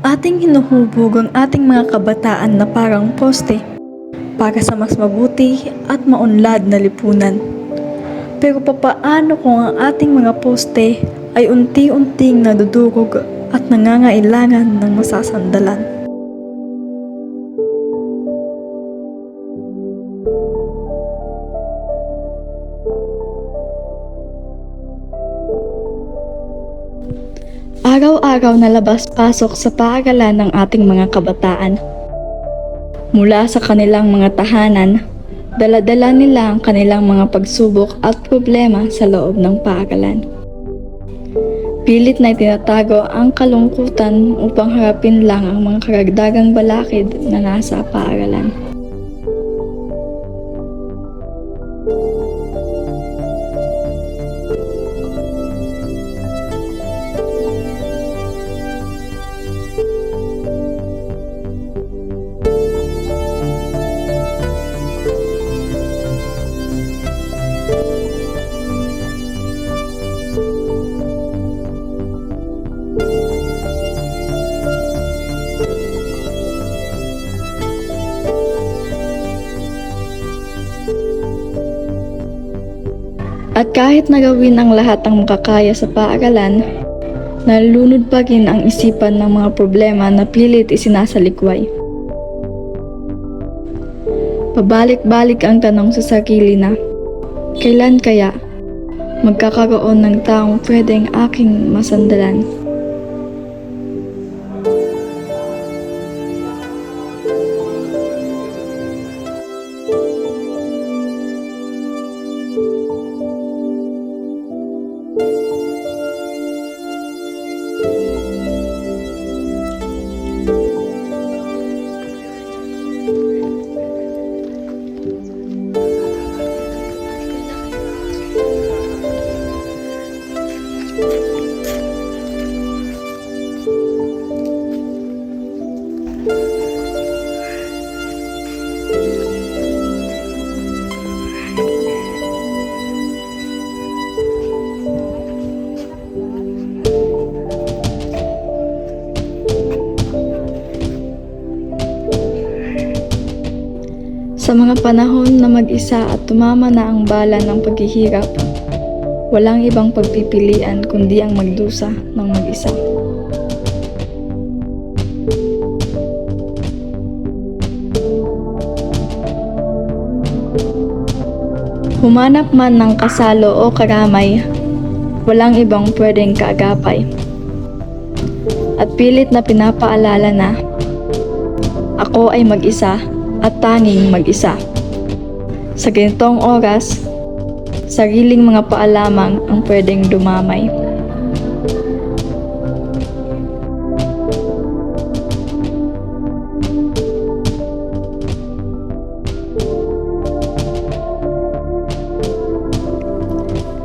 Ating hinuhubog ang ating mga kabataan na parang poste para sa mas mabuti at maunlad na lipunan. Pero papaano kung ang ating mga poste ay unti-unting nadudurog at nangangailangan ng masasandalan? Araw-araw na labas-pasok sa paaralan ng ating mga kabataan. Mula sa kanilang mga tahanan, dala-dala nila ang kanilang mga pagsubok at problema sa loob ng paaralan. Pilit na itinatago ang kalungkutan upang harapin lang ang mga karagdagang balakid na nasa paaralan. At kahit nagawin ang lahat ng makakaya sa paaralan, nalulunod pa rin ang isipan ng mga problema na pilit isinasalikway. Pabalik-balik ang tanong sa sarili na, kailan kaya magkakaroon ng taong pwedeng aking masandalan? Sa mga panahon na mag-isa at tumama na ang bala ng paghihirap, walang ibang pagpipilian kundi ang magdusa ng mag-isa. Humanap man ng kasalo o karamay, walang ibang pwedeng kaagapay. At pilit na pinapaalala na, ako ay mag-isa at tanging mag-isa. Sa ganitong oras, sariling mga paa lamang ang pwedeng dumamay.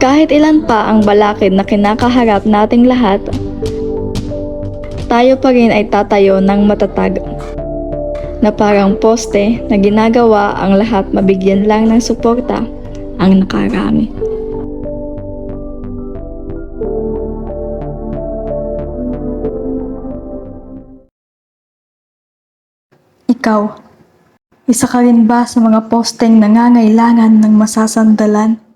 Kahit ilan pa ang balakid na kinakaharap nating lahat, tayo pa rin ay tatayo ng matatag na parang poste na ginagawa ang lahat mabigyan lang ng suporta ang nakarami. Ikaw, isa ka rin ba sa mga posteng nangangailangan ng masasandalan?